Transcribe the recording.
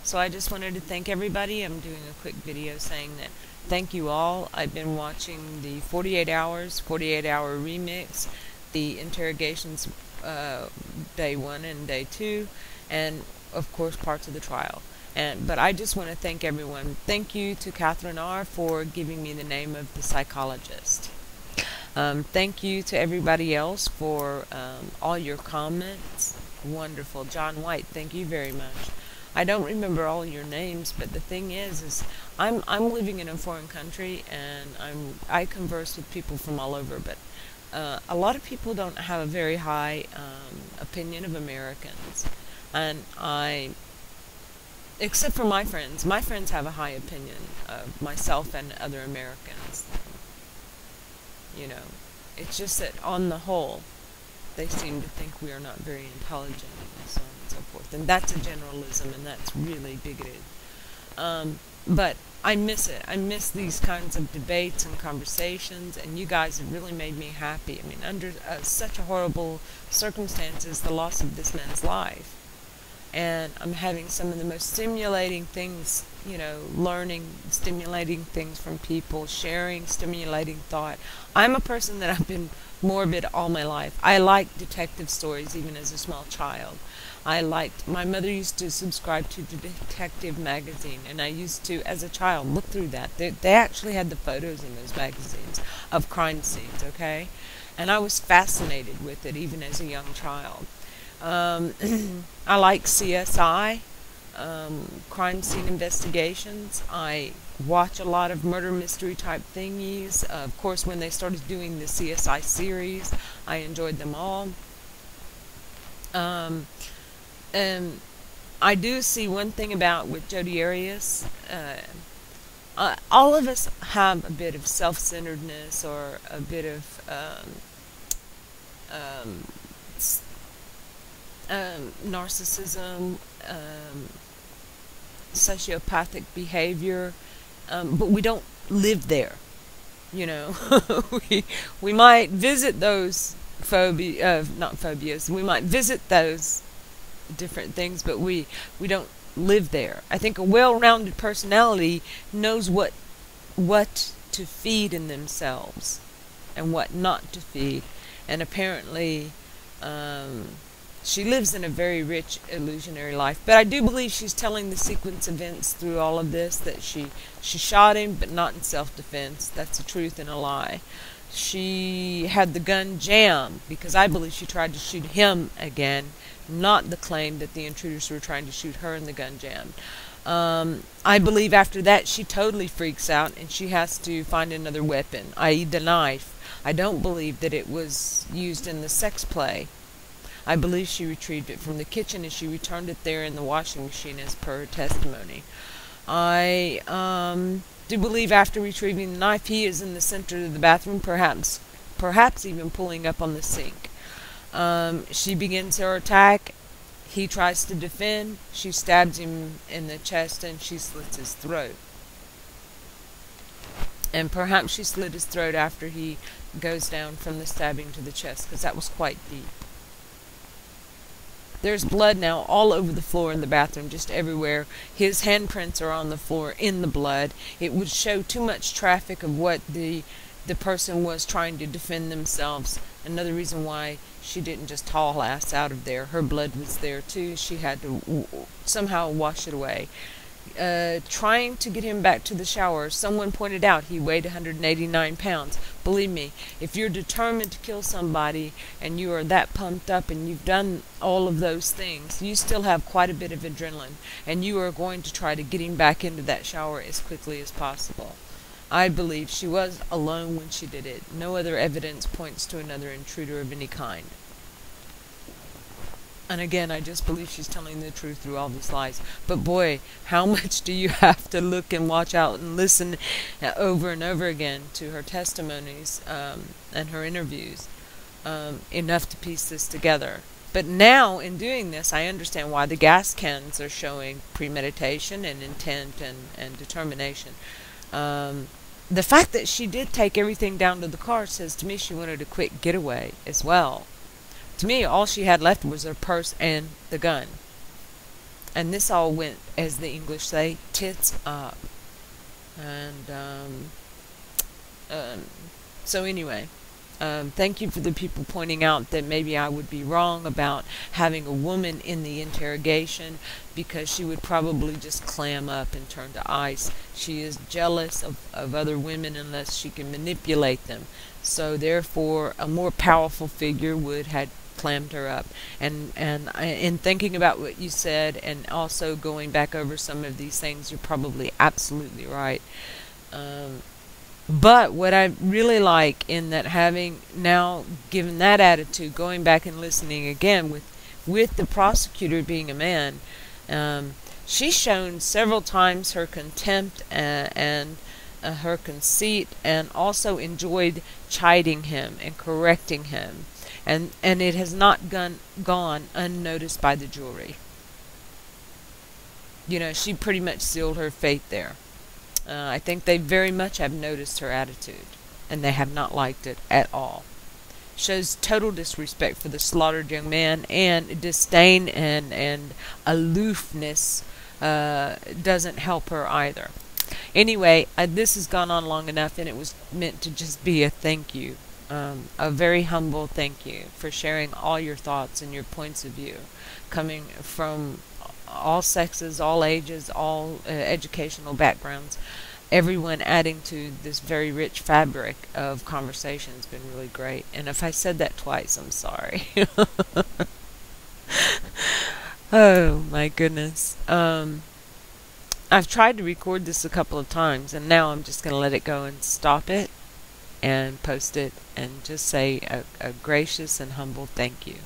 So I just wanted to thank everybody. I'm doing a quick video saying that thank you all. I've been watching the 48 hours, 48-hour remix, the interrogations day 1 and day 2, and of course parts of the trial. But I just want to thank everyone. Thank you to Catherine R. for giving me the name of the psychologist. Thank you to everybody else for all your comments. Wonderful. John White, thank you very much. I don't remember all your names, but the thing is I'm living in a foreign country, and I converse with people from all over, but a lot of people don't have a very high opinion of Americans, and except for my friends have a high opinion of myself and other Americans. You know, it's just that on the whole, they seem to think we are not very intelligent, and so on and so forth. And that's a generalism, and that's really bigoted. But I miss it. I miss these kinds of debates and conversations, and you guys have really made me happy. I mean, under such a horrible circumstances, the loss of this man's life. And I'm having some of the most stimulating things, you know, learning, stimulating things from people, sharing, stimulating thought. I'm a person that I've been morbid all my life. I liked detective stories even as a small child. My mother used to subscribe to the Detective magazine, and I used to, as a child, look through that. They actually had the photos in those magazines of crime scenes, okay? And I was fascinated with it even as a young child. I like CSI, crime scene investigations. I watch a lot of murder mystery type thingies. Of course, when they started doing the CSI series, I enjoyed them all. And I do see one thing about with Jodi Arias. All of us have a bit of self-centeredness, or a bit of narcissism, sociopathic behavior, but we don't live there, you know. we might visit those not phobias, we might visit those different things, but we don't live there. I think a well-rounded personality knows what to feed in themselves and what not to feed, and apparently she lives in a very rich, illusionary life. But I do believe she's telling the sequence events through all of this, that she shot him, but not in self-defense. That's a truth and a lie. She had the gun jammed because I believe she tried to shoot him again, not the claim that the intruders were trying to shoot her and the gun jammed. I believe after that she totally freaks out and she has to find another weapon, i.e. the knife. I don't believe that it was used in the sex play. I believe she retrieved it from the kitchen and she returned it there in the washing machine as per her testimony. I do believe after retrieving the knife, he is in the center of the bathroom, perhaps even pulling up on the sink. She begins her attack. He tries to defend. She stabs him in the chest and she slits his throat. And perhaps she slit his throat after he goes down from the stabbing to the chest, because that was quite deep. There's blood now all over the floor in the bathroom, just everywhere. His handprints are on the floor in the blood. It would show too much traffic of what the person was trying to defend themselves. Another reason why she didn't just haul ass out of there. Her blood was there too. She had to somehow wash it away. Trying to get him back to the shower. Someone pointed out he weighed 189 pounds. Believe me, if you're determined to kill somebody and you are that pumped up and you've done all of those things, you still have quite a bit of adrenaline, and you are going to try to get him back into that shower as quickly as possible. I believe she was alone when she did it. No other evidence points to another intruder of any kind. And again, I just believe she's telling the truth through all these lies. But boy, how much do you have to look and watch out and listen over and over again to her testimonies and her interviews, enough to piece this together. But now, in doing this, I understand why the gas cans are showing premeditation and intent and determination. The fact that she did take everything down to the car says to me she wanted a quick getaway as well. To me, all she had left was her purse and the gun. And this all went, as the English say, tits up. And um, so anyway, thank you for the people pointing out that maybe I would be wrong about having a woman in the interrogation, because she would probably just clam up and turn to ice. She is jealous of other women unless she can manipulate them. So therefore, a more powerful figure would have clammed her up. And in thinking about what you said, and also going back over some of these things, you're probably absolutely right. But what I really like in that, having now given that attitude, going back and listening again with the prosecutor being a man, she's shown several times her contempt and her conceit, and also enjoyed chiding him and correcting him, and it has not gone unnoticed by the jury. You know, she pretty much sealed her fate there. I think they very much have noticed her attitude, and they have not liked it at all. Shows total disrespect for the slaughtered young man, and disdain and aloofness doesn't help her either. Anyway, this has gone on long enough, and it was meant to just be a thank you, a very humble thank you for sharing all your thoughts and your points of view, coming from all sexes, all ages, all educational backgrounds, everyone adding to this very rich fabric of conversation. Has been really great. And if I said that twice, I'm sorry. Oh my goodness. I've tried to record this a couple of times, and now I'm just going to let it go and stop it and post it and just say a gracious and humble thank you.